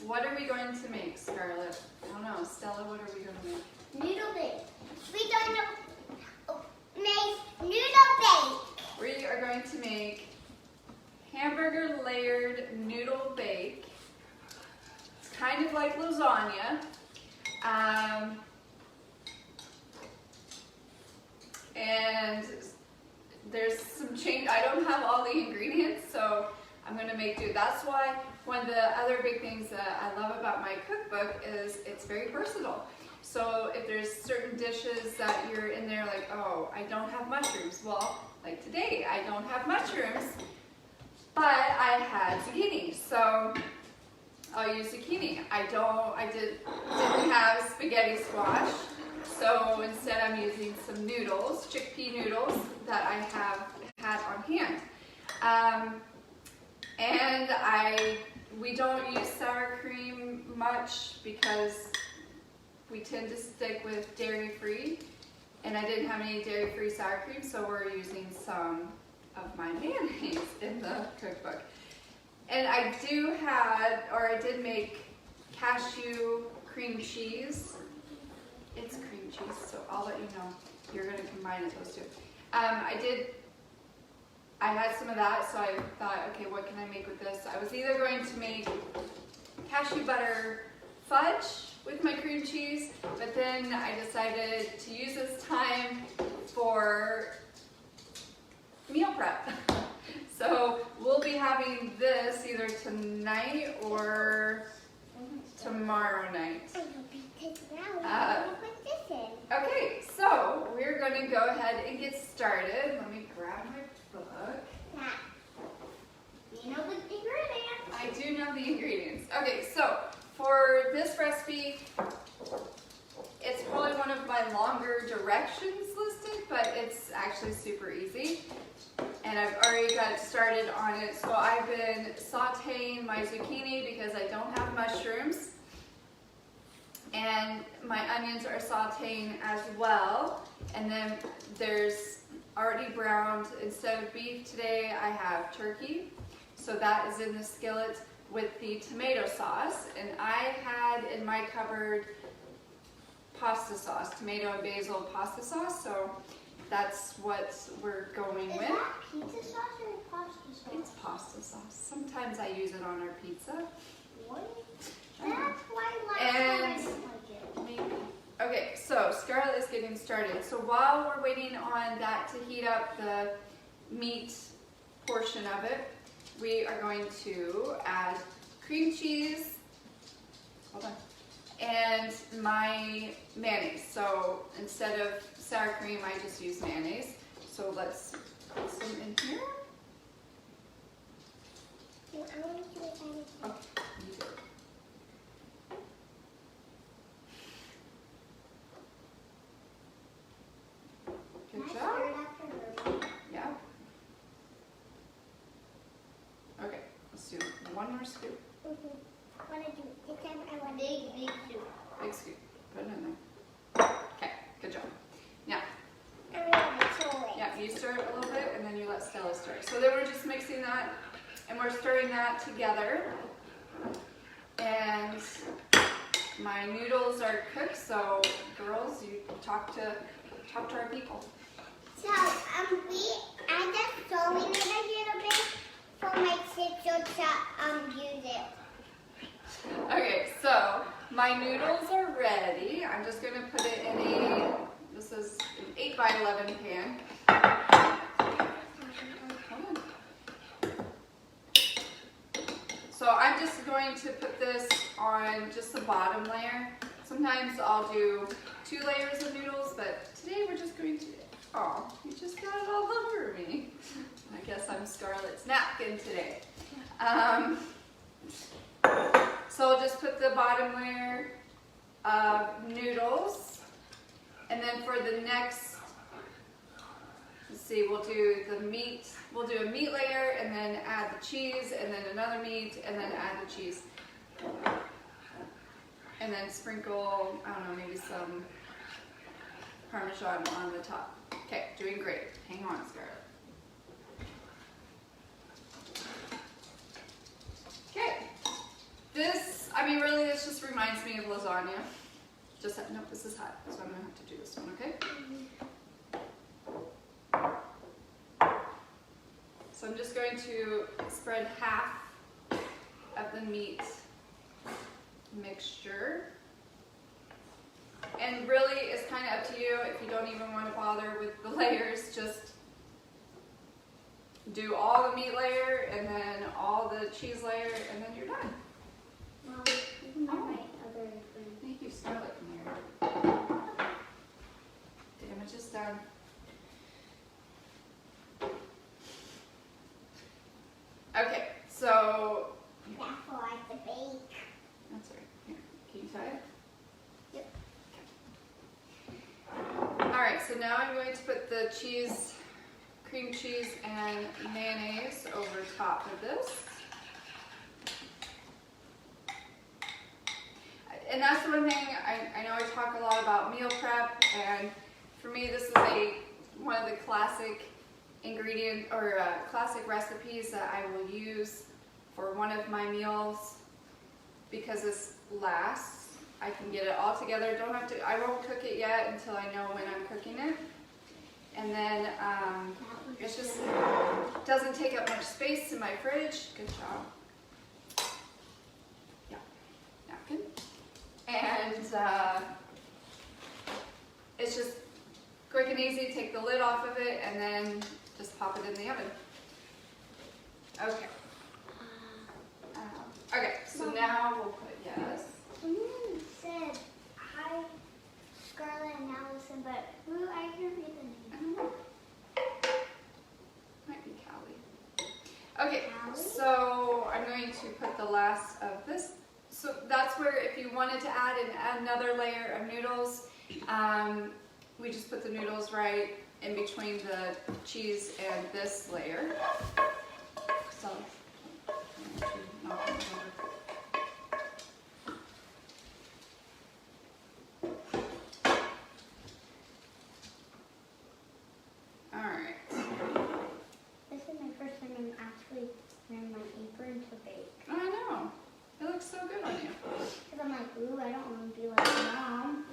What are we going to make, Scarlett? I don't know. Stella, what are we going to make? Noodle bake. We don't know. Make noodle bake. We are going to make hamburger layered noodle bake. It's kind of like lasagna. And there's some change. I don't have all the ingredients, so I'm going to make do. That's why one of the other big things that I love about my cookbook is it's very versatile. So if there's certain dishes that you're in there like, oh, I don't have mushrooms. Well, like today, I don't have mushrooms, but I had zucchini, so I'll use zucchini. I didn't have spaghetti squash, so instead I'm using some noodles, chickpea noodles that I have had on hand. And we don't use sour cream much because we tend to stick with dairy-free, and I didn't have any dairy-free sour cream, so we're using some of my mayonnaise in the cookbook. And I did make cashew cream cheese. It's cream cheese, so I'll let you know. You're going to combine those two. I had some of that, so I thought, okay, what can I make with this? I was either going to make cashew butter fudge with my cream cheese, but then I decided to use this time for meal prep. So we'll be having this either tonight or tomorrow night. Okay, so we're going to go ahead and get started. Let me grab my book. You know the ingredients. I do know the ingredients. Okay, so for this recipe, it's probably one of my longer directions listed, but it's actually super easy. And I've already got started on it. So I've been sauteing my zucchini because I don't have mushrooms. And my onions are sauteing as well. And then there's already browned, instead of beef today, I have turkey. So that is in the skillet with the tomato sauce. And I had in my cupboard pasta sauce, tomato and basil pasta sauce. So that's what we're going with. Is that pizza sauce or pasta sauce? It's pasta sauce. Sometimes I use it on our pizza. What? That's why I like it. Maybe. Okay, so Scarlett is getting started. So while we're waiting on that to heat up the meat portion of it, we are going to add cream cheese, hold on, and my mayonnaise. So instead of sour cream, I just use mayonnaise. So let's put some in here. I want to do it. Okay, you do it. Good job. Yeah. Okay, let's do one more scoop. What I do this time, I want big scoop. Big scoop. Put it in there. Okay, good job. Now, yeah, you stir it a little bit and then you let Stella stir it. So then we're just mixing that and we're stirring that together. And my noodles are cooked, so girls, you talk to our people. So, I just throwing it a little bit for my sister to use it. Okay, so my noodles are ready. I'm just going to put it in this is an 8x11 pan. So I'm just going to put this on just the bottom layer. Sometimes I'll do 2 layers of noodles, but today we're just going to, oh, you just got it all over me. I guess I'm Scarlett's napkin today. So I'll just put the bottom layer of noodles, and then for the next, let's see, we'll do the meat. We'll do a meat layer, and then add the cheese, and then another meat, and then add the cheese. And then sprinkle, I don't know, maybe some Parmesan on the top. Okay, doing great. Hang on, Scarlett. Okay. This, lasagna. Just, no, this is hot, so I'm gonna have to do this one, okay? So I'm just going to spread half of the meat mixture. And really, it's kind of up to you if you don't even want to bother with the layers, just do all the meat layer and then all the cheese layer and then you're done. Mom, you can have my other friend. Thank you, Scarlett. Damage is done. Okay, so Careful, I have to bake. that's right. Here, can you tie it? Yep. Okay. All right, so now I'm going to put the cheese, cream cheese, and mayonnaise over top of this. And that's the one thing, I know I talk a lot about meal prep, and for me this is one of the classic ingredient or classic recipes that I will use for one of my meals because this lasts. I can get it all together. I won't cook it yet until I know when I'm cooking it. And then it just doesn't take up much space in my fridge. Good job. Yeah, napkin. And it's just quick and easy. Take the lid off of it and then just pop it in the oven. Okay. Okay, so now we'll put, yes. You said hi, Scarlett and Allison, but who, I can't read the name. I don't know. Might be Callie. Okay, so I'm going to put the last of this. So that's where if you wanted to add another layer of noodles, we just put the noodles right in between the cheese and this layer. So, knock them over. This is my first time I'm actually wearing my apron to bake. I know. It looks so good on you. Because I'm like, ooh, I don't want to be like Mom.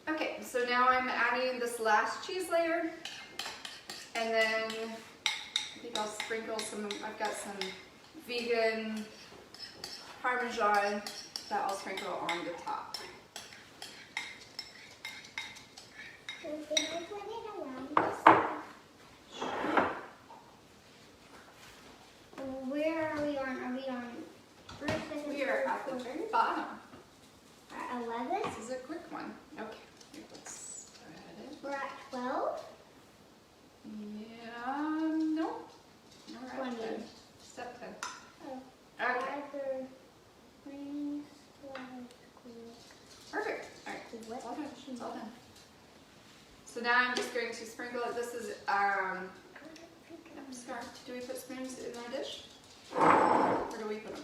Okay, so now I'm adding this last cheese layer. And then I think I'll sprinkle I've got some vegan Parmesan that I'll sprinkle on the top. So can I put it around this? Where are we on? Are we on first, second, We are at the very bottom. At 11? This is a quick one. Okay, here, let's spread it. We're at 12? Yeah, no. We're at 20. 10. Step 10. Oh. Okay, Either rings, perfect. All right, what? it's all done. It's all done. So now I'm just going to sprinkle it. This is, Scar, do we put spoons in our dish? Or do we put them?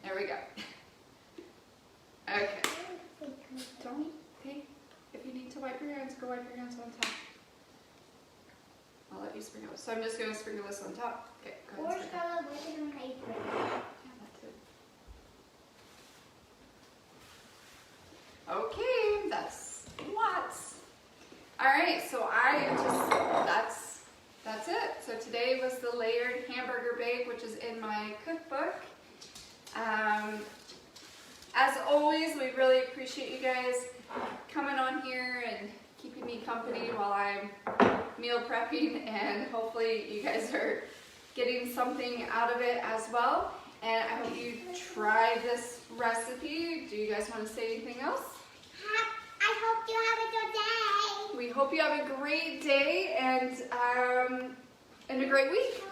There we go. Okay. Don't, hey, if you need to wipe your hands, go wipe your hands on top. I'll let you sprinkle it. So I'm just going to sprinkle this on top. Okay, go Or ahead and sprinkle. Scarlett, wipe it on my apron. Yeah, that too. Okay, that's lots. All right, so that's it. So today was the layered hamburger bake, which is in my cookbook. As always, we really appreciate you guys coming on here and keeping me company while I'm meal prepping, and hopefully you guys are getting something out of it as well. And I hope you try this recipe. Do you guys want to say anything else? I hope you have a good day. We hope you have a great day and a great week.